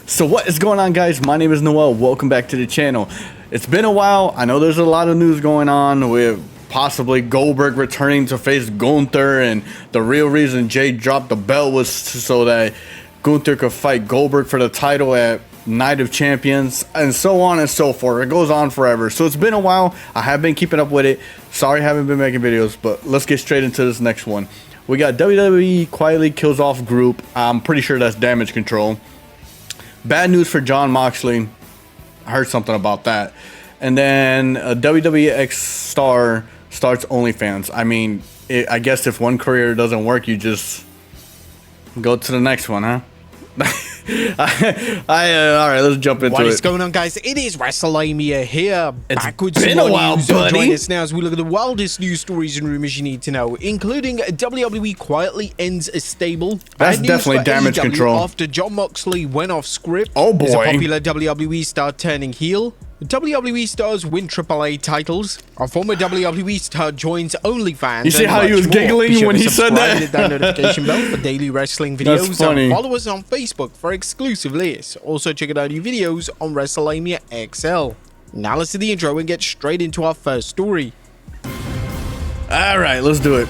So what is going on, guys? My name is Noel. Welcome back to the channel. It's been a while. I know there's a lot of news going on with possibly Goldberg returning to face Gunther, and the real reason Jay dropped the belt was so that Gunther could fight Goldberg for the title at Night of Champions, and so on and so forth. It goes on forever. So it's been a while. I have been keeping up with it. Sorry I haven't been making videos, but let's get straight into this next one. We got WWE quietly kills off group. I'm pretty sure that's Damage Control. Bad news for Jon Moxley. I heard something about that. And then a WWE X star starts OnlyFans. I mean, I guess if one career doesn't work, you just go to the next one, huh? All right, let's jump into it. What is going on, guys? It is Wrestlelamia here. It's Backwards been a while, buddy. Join us now as we look at the wildest news stories and rumors you need to know, including WWE quietly ends a stable. That's definitely Damage Control. After Jon Moxley went off script. Oh boy. Is a popular WWE star turning heel? WWE stars win AAA titles. A former WWE star joins OnlyFans. You see how he was giggling when he said that? Hit that notification bell for daily wrestling videos. That's funny. And follow us on Facebook for exclusive lists. Also check out our new videos on Wrestlelamia XL. Now let's do the intro and get straight into our first story. All right, let's do it.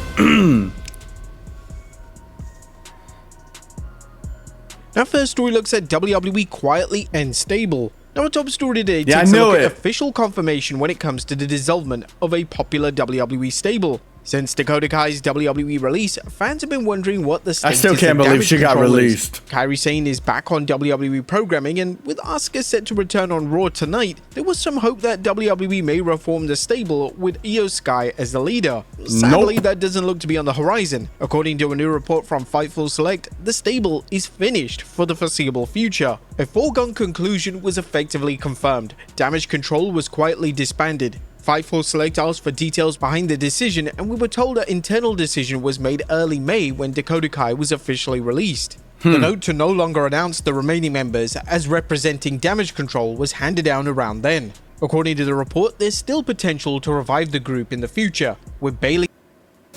Our first story looks at WWE quietly ends stable. Now, our top story today Yeah, takes I a knew look it. at official confirmation when it comes to the dissolvement of a popular WWE stable. Since Dakota Kai's WWE release, fans have been wondering what the status I still can't of believe Damage she got Control is. released. Kairi Sane is back on WWE programming, and with Asuka set to return on Raw tonight, there was some hope that WWE may reform the stable with Io Sky as the leader. Sadly, that doesn't look to be on the horizon. According to a new report from Fightful Select, the stable is finished for the foreseeable future. A foregone conclusion was effectively confirmed. Damage Control was quietly disbanded. Fightful Select asked for details behind the decision, and we were told an internal decision was made early May when Dakota Kai was officially released. The note to no longer announce the remaining members as representing Damage Control was handed down around then. According to the report, there's still potential to revive the group in the future, with Bayley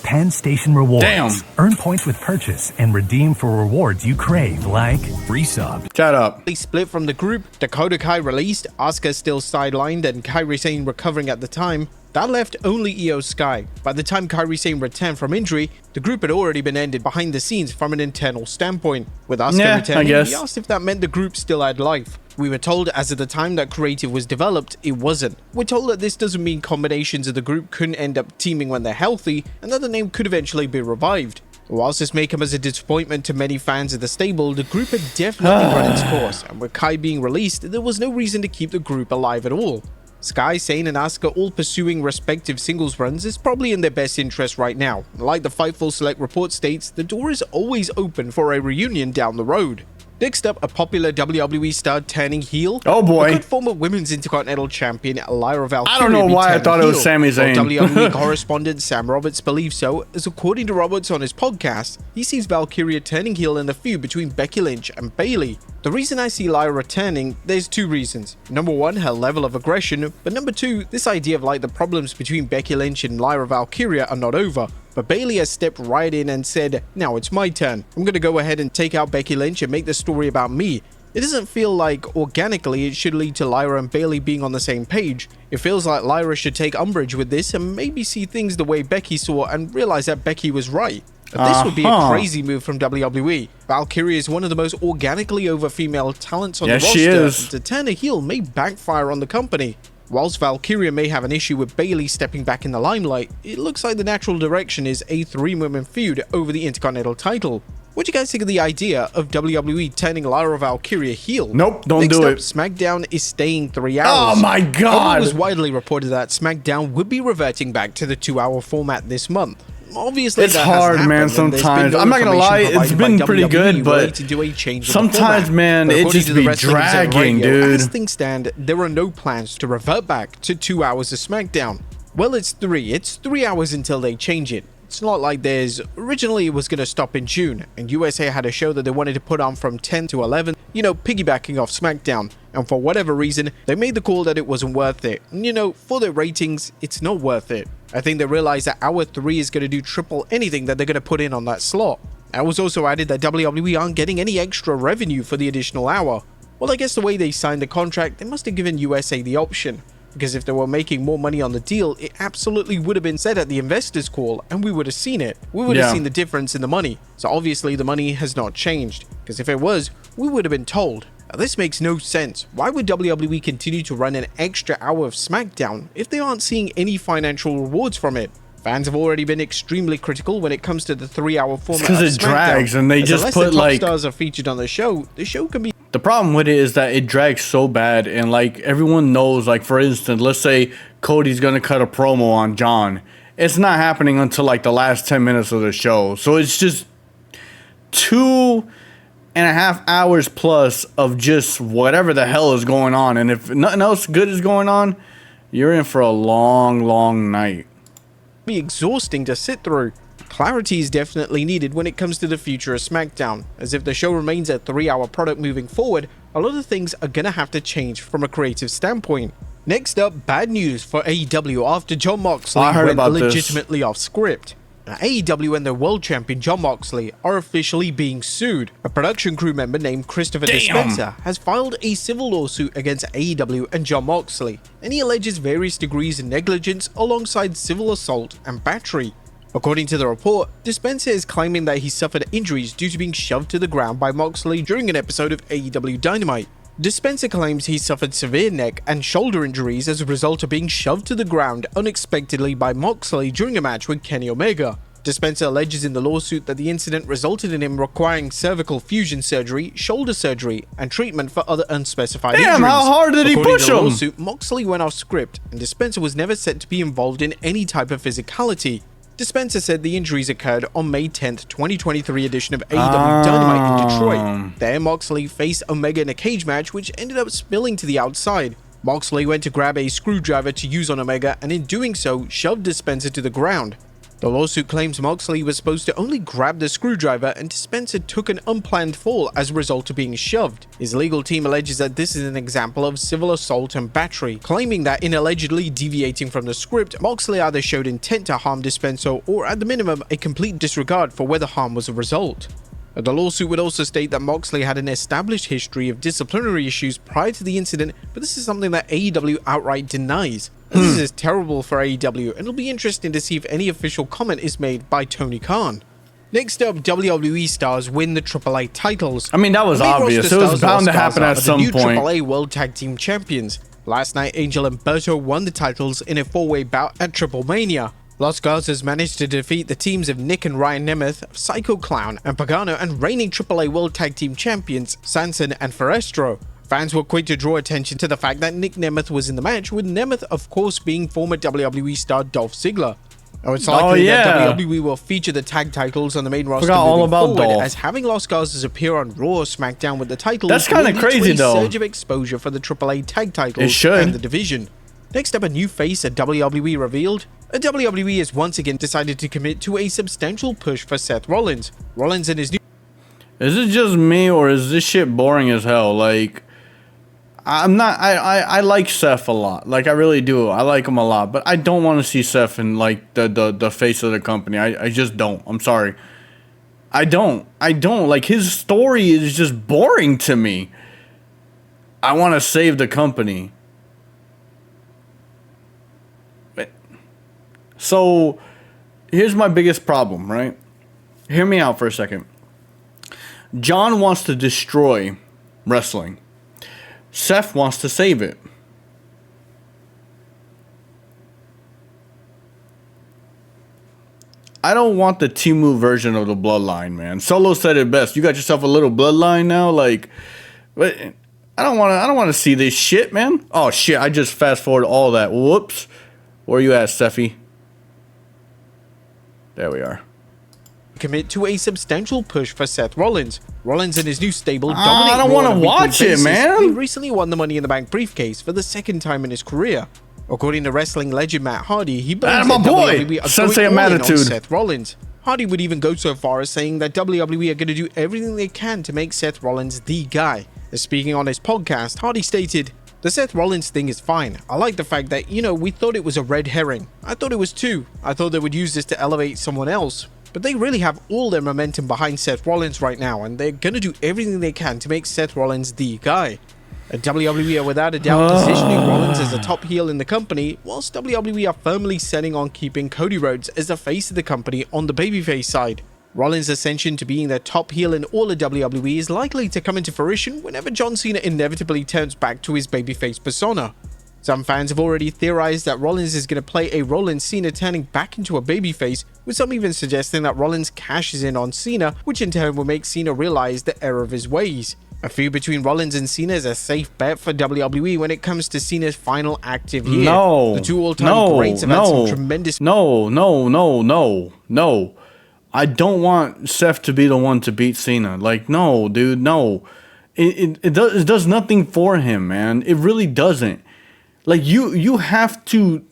Penn Station Rewards. Damn. Earn points with purchase and redeem for rewards you crave, like free sub. Shut up. split from the group, Dakota Kai released, Asuka still sidelined, and Kairi Sane recovering at the time. That left only Io Sky. By the time Kairi Sane returned from injury, the group had already been ended behind the scenes from an internal standpoint. With Asuka returning, we asked if that meant the group still had life. We were told as of the time that creative was developed, it wasn't. We're told that this doesn't mean combinations of the group couldn't end up teaming when they're healthy, and that the name could eventually be revived. Whilst this may come as a disappointment to many fans of the stable, the group had definitely run its course, and with Kai being released, there was no reason to keep the group alive at all. Sky, Sane, and Asuka all pursuing respective singles runs is probably in their best interest right now. Like the Fightful Select report states, the door is always open for a reunion down the road. Next up, a popular WWE star turning heel. Oh boy. A good former Women's Intercontinental Champion Lyra Valkyria. I don't know why I thought it was Sami Zayn. WWE correspondent Sam Roberts believes so, as according to Roberts on his podcast, he sees Valkyria turning heel in the feud between Becky Lynch and Bayley. The reason I see Lyra returning, there's two reasons. Number one, her level of aggression, but number two, this idea of like the problems between Becky Lynch and Lyra Valkyria are not over. But Bayley has stepped right in and said, now it's my turn. I'm going to go ahead and take out Becky Lynch and make the story about me. It doesn't feel like organically it should lead to Lyra and Bayley being on the same page. It feels like Lyra should take umbrage with this and maybe see things the way Becky saw and realize that Becky was right. This would be a crazy move from WWE. Valkyria is one of the most organically over female talents on the roster. She is. And to turn a heel may backfire on the company. Whilst Valkyria may have an issue with Bayley stepping back in the limelight, it looks like the natural direction is a three-woman feud over the Intercontinental title. What do you guys think of the idea of WWE turning Lyra Valkyria heel? Nope, don't Next do up, it. SmackDown is staying 3 hours. Oh my god. It was widely reported that SmackDown would be reverting back to the 2-hour format this month. Obviously, it's hard, man. Sometimes I'm not gonna lie, it's been pretty good, but sometimes, man, it just be dragging, dude. As things stand, there are no plans to revert back to 2 hours of SmackDown. Well, it's 3 hours until they change it. It's not like originally it was going to stop in June, and USA had a show that they wanted to put on from 10 to 11, you know, piggybacking off SmackDown, and for whatever reason, they made the call that it wasn't worth it. And you know, for their ratings, it's not worth it. I think they realized that hour 3 is going to do triple anything that they're going to put in on that slot. And it was also added that WWE aren't getting any extra revenue for the additional hour. Well, I guess the way they signed the contract, they must have given USA the option. Because if they were making more money on the deal, it absolutely would have been said at the investors call, and we would have seen it. We would have seen the difference in the money. So obviously the money has not changed. Because if it was, we would have been told. Now, this makes no sense. Why would WWE continue to run an extra hour of SmackDown if they aren't seeing any financial rewards from it? Fans have already been extremely critical when it comes to the 3-hour format of SmackDown. Because it drags, and they just put the top like stars are featured on the show can be. The problem with it is that it drags so bad, and like everyone knows, like for instance, let's say Cody's gonna cut a promo on Jon. It's not happening until like the last 10 minutes of the show. So it's just 2.5 hours plus of just whatever the hell is going on. And if nothing else good is going on, you're in for a long, long night. Be exhausting to sit through. Clarity is definitely needed when it comes to the future of SmackDown, as if the show remains a 3-hour product moving forward, a lot of things are gonna have to change from a creative standpoint. Next up, bad news for AEW after Jon Moxley went legitimately off script. Now, AEW and their world champion Jon Moxley are officially being sued. A production crew member named Christopher Dispenza has filed a civil lawsuit against AEW and Jon Moxley, and he alleges various degrees of negligence alongside civil assault and battery. According to the report, Dispenza is claiming that he suffered injuries due to being shoved to the ground by Moxley during an episode of AEW Dynamite. Dispenza claims he suffered severe neck and shoulder injuries as a result of being shoved to the ground unexpectedly by Moxley during a match with Kenny Omega. Dispenza alleges in the lawsuit that the incident resulted in him requiring cervical fusion surgery, shoulder surgery, and treatment for other unspecified injuries. How hard did he push him? According to the lawsuit, Moxley went off script, and Dispenza was never said to be involved in any type of physicality. Dispenza said the injuries occurred on May 10th, 2023 edition of AEW Dynamite in Detroit. There, Moxley faced Omega in a cage match, which ended up spilling to the outside. Moxley went to grab a screwdriver to use on Omega, and in doing so, shoved Dispenza to the ground. The lawsuit claims Moxley was supposed to only grab the screwdriver, and Dispenza took an unplanned fall as a result of being shoved. His legal team alleges that this is an example of civil assault and battery, claiming that in allegedly deviating from the script, Moxley either showed intent to harm Dispenza or at the minimum a complete disregard for whether harm was a result. The lawsuit would also state that Moxley had an established history of disciplinary issues prior to the incident, but this is something that AEW outright denies. This is terrible for AEW, and it'll be interesting to see if any official comment is made by Tony Khan. Next up, WWE stars win the AAA titles. I mean, that was obvious. It was bound to happen at some point. The new AAA World Tag Team Champions. Last night, Angel and Berto won the titles in a 4-way bout at Triple Mania. Los Garzas managed to defeat the teams of Nick and Ryan Nemeth, Psycho Clown, and Pagano, and reigning AAA World Tag Team Champions Sanson and Ferestro. Fans were quick to draw attention to the fact that Nick Nemeth was in the match, with Nemeth of course being former WWE star Dolph Ziggler. Now it's likely that WWE will feature the tag titles on the main roster moving forward, as having Los Garzas appear on Raw or SmackDown with the titles that's kind of crazy though. Surge of exposure for the AAA tag titles and the division. Next up, a new face at WWE revealed. WWE has once again decided to commit to a substantial push for Seth Rollins. Rollins and his new... Is it just me, or is this shit boring as hell? Like, I like Seth a lot. Like, I really do. I like him a lot. But I don't want to see Seth in, like, the face of the company. I just don't. I'm sorry. I don't. Like, his story is just boring to me. I want to save the company. So, here's my biggest problem, right? Hear me out for a second. Jon wants to destroy wrestling. Seth wants to save it. I don't want the Timu version of the bloodline, man. Solo said it best. You got yourself a little bloodline now, like, but I don't want to see this shit, man. Oh shit, I just fast forwarded all that. Whoops. Where you at, Steffi? There we are. Commit to a substantial push for Seth Rollins. Rollins and his new stable dominate. I don't want to watch it, man. He recently won the Money in the Bank briefcase for the second time in his career. According to wrestling legend Matt Hardy, he believes that WWE are going all in on Seth Rollins. Hardy would even go so far as saying that WWE are going to do everything they can to make Seth Rollins the guy. Speaking on his podcast, Hardy stated, "The Seth Rollins thing is fine. I like the fact that, we thought it was a red herring. I thought it was too. I thought they would use this to elevate someone else. But they really have all their momentum behind Seth Rollins right now, and they're gonna do everything they can to make Seth Rollins the guy." At WWE are without a doubt positioning Rollins as a top heel in the company, whilst WWE are firmly setting on keeping Cody Rhodes as the face of the company on the babyface side. Rollins' ascension to being their top heel in all of WWE is likely to come into fruition whenever John Cena inevitably turns back to his babyface persona. Some fans have already theorized that Rollins is going to play a role in Cena turning back into a babyface, with some even suggesting that Rollins cashes in on Cena, which in turn will make Cena realize the error of his ways. A feud between Rollins and Cena is a safe bet for WWE when it comes to Cena's final active year. The two all-time greats have had some tremendous... No. I don't want Seth to be the one to beat Cena. Like, no, dude, no. It does nothing for him, man. It really doesn't. Like, you have to...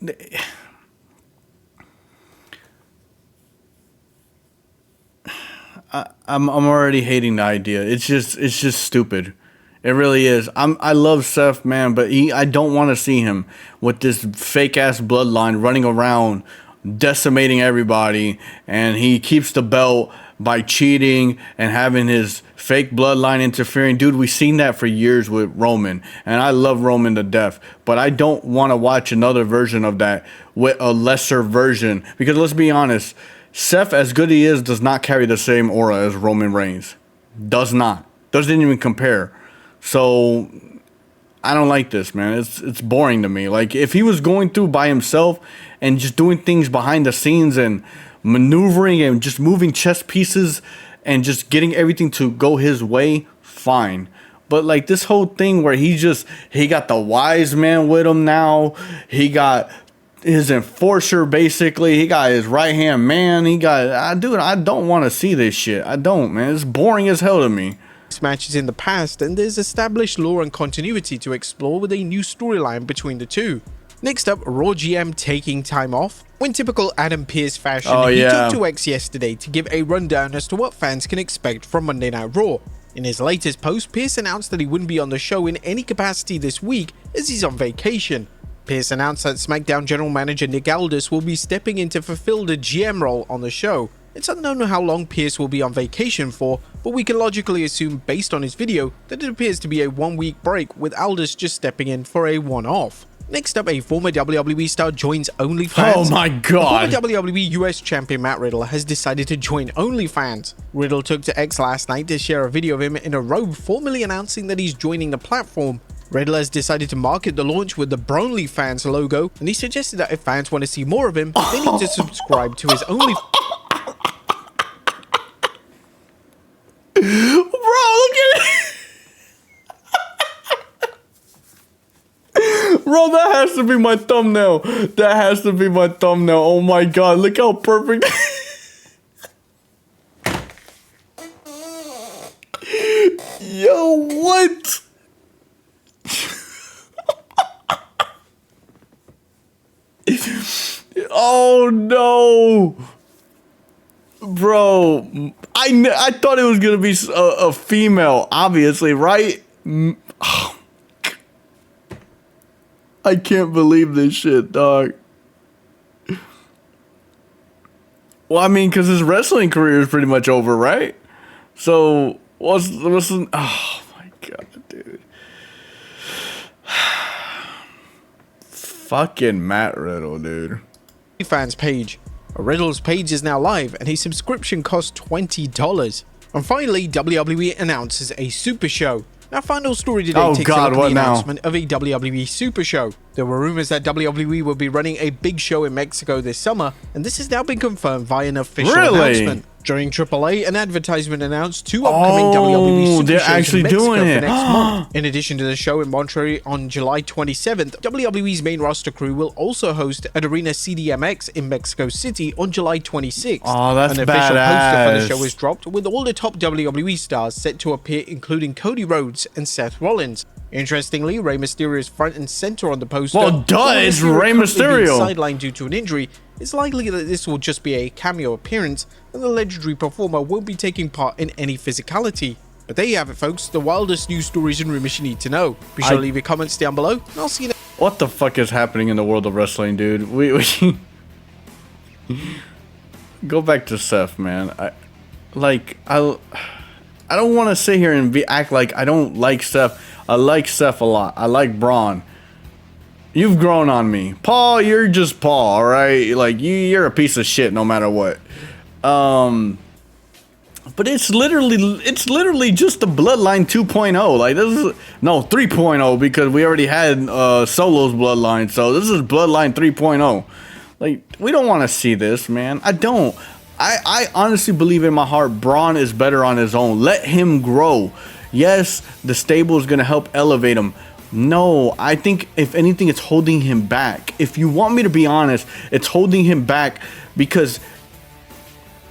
I'm already hating the idea. It's just stupid. It really is. I love Seth, man, but I don't want to see him with this fake ass bloodline running around decimating everybody, and he keeps the belt by cheating and having his fake bloodline interfering. Dude, we've seen that for years with Roman, and I love Roman to death, but I don't want to watch another version of that with a lesser version, because let's be honest, Seth, as good he is, does not carry the same aura as Roman Reigns. Doesn't even compare. So I don't like this, man. It's boring to me. Like, if he was going through by himself and just doing things behind the scenes and maneuvering and just moving chess pieces and just getting everything to go his way, fine. But like this whole thing where he got the wise man with him now. He got his enforcer, basically. He got his right hand man. Dude, I don't want to see this shit. I don't, man. It's boring as hell to me. Matches in the past, and there's established lore and continuity to explore with a new storyline between the two. Next up, Raw GM taking time off. In typical Adam Pearce fashion, he took to X yesterday to give a rundown as to what fans can expect from Monday Night Raw. In his latest post, Pearce announced that he wouldn't be on the show in any capacity this week as he's on vacation. Pearce announced that SmackDown General Manager Nick Aldis will be stepping in to fulfill the GM role on the show. It's unknown how long Pearce will be on vacation for, but we can logically assume based on his video that it appears to be a 1-week break, with Aldis just stepping in for a one-off. Next up, a former WWE star joins OnlyFans. Oh my god. Former WWE US Champion Matt Riddle has decided to join OnlyFans. Riddle took to X last night to share a video of him in a robe, formally announcing that he's joining the platform. Riddle has decided to market the launch with the OnlyFans logo, and he suggested that if fans want to see more of him, they need to subscribe to his OnlyFans. Bro, look at it. Bro, that has to be my thumbnail. Oh my god, look how perfect. Yo, what? Oh no. Bro, I thought it was gonna be a female, obviously, right? Oh, I can't believe this shit, dog. Well, I mean, because his wrestling career is pretty much over, right? So what's oh my god, dude. Fucking Matt Riddle, dude. Fans page. Riddle's page is now live, and his subscription costs $20. And finally, WWE announces a Super Show. Our final story today takes a look at the announcement of a WWE Super Show. There were rumors that WWE will be running a big show in Mexico this summer, and this has now been confirmed via an official announcement. During AAA, an advertisement announced 2 upcoming WWE Super shows in Mexico for next month. In addition to the show in Monterrey on July 27th, WWE's main roster crew will also host at Arena CDMX in Mexico City on July 26th. Oh, that's An official poster for the show was dropped, with all the top WWE stars set to appear, including Cody Rhodes and Seth Rollins. Interestingly, Rey Mysterio is front and center on the poster. Well, duh, it's Rey Mysterio. Sidelined due to an injury. It's likely that this will just be a cameo appearance, and the legendary performer won't be taking part in any physicality. But there you have it, folks, the wildest news stories and rumors you need to know. Be sure to leave your comments down below, and I'll see you next. What the fuck is happening in the world of wrestling, dude? We go back to Seth, man. I don't want to sit here and act like I don't like Seth. I like Seth a lot. I like Braun. You've grown on me. Paul, you're just Paul, all right? Like, you're a piece of shit no matter what. But it's literally just the Bloodline 2.0. Like, this is, no, 3.0, because we already had Solo's Bloodline. So this is Bloodline 3.0. Like, we don't want to see this, man. I don't. I honestly believe in my heart Braun is better on his own. Let him grow. Yes, the stable is going to help elevate him. No, I think if anything, it's holding him back. If you want me to be honest, it's holding him back because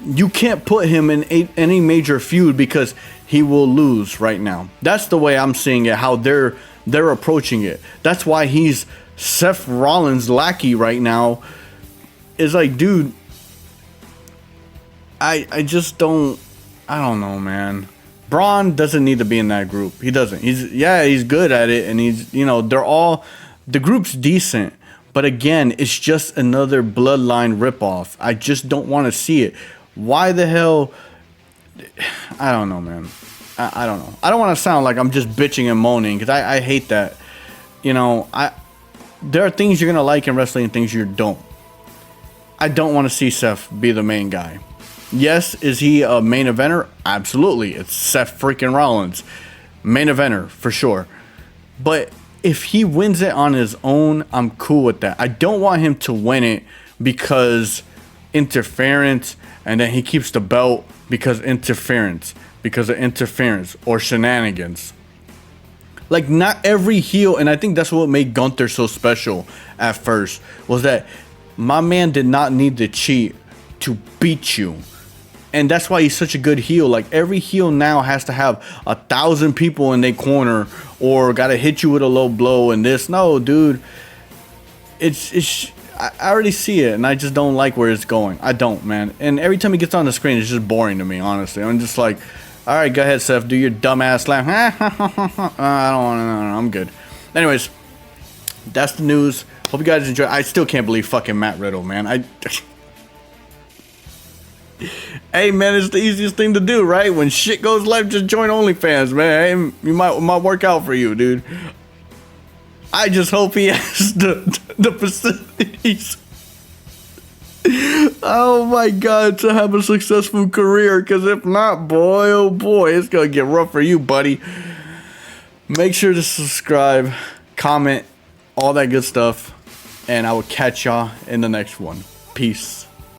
you can't put him in any major feud because he will lose right now. That's the way I'm seeing it, how they're approaching it. That's why he's Seth Rollins' lackey right now. Is like, dude, I just don't, I don't know, man. Braun doesn't need to be in that group. He doesn't. He's good at it, and he's, you know, the group's decent. But again, it's just another Bloodline ripoff. I just don't want to see it. Why the hell? I don't know, man. I don't know. I don't want to sound like I'm just bitching and moaning, because I hate that. You know, there are things you're going to like in wrestling and things you don't. I don't want to see Seth be the main guy. Yes, is he a main eventer? Absolutely. It's Seth freaking Rollins. Main eventer, for sure. But if he wins it on his own, I'm cool with that. I don't want him to win it because interference, and then he keeps the belt because of interference, or shenanigans. Like, not every heel, and I think that's what made Gunther so special at first, was that my man did not need to cheat to beat you. And that's why he's such a good heel. Like, every heel now has to have 1,000 people in their corner, or got to hit you with a low blow and this. No, dude. I already see it, and I just don't like where it's going. I don't, man. And every time he gets on the screen, it's just boring to me, honestly. I'm just like, all right, go ahead, Seth. Do your dumbass slam. I don't want to. No, I'm good. Anyways, that's the news. Hope you guys enjoy. I still can't believe fucking Matt Riddle, man. Hey, man, it's the easiest thing to do, right? When shit goes left, just join OnlyFans, man. Hey, you might work out for you, dude. I just hope he has the facilities. Oh my God, to have a successful career. Because if not, boy, oh boy, it's gonna get rough for you, buddy. Make sure to subscribe, comment, all that good stuff, and I will catch y'all in the next one. Peace.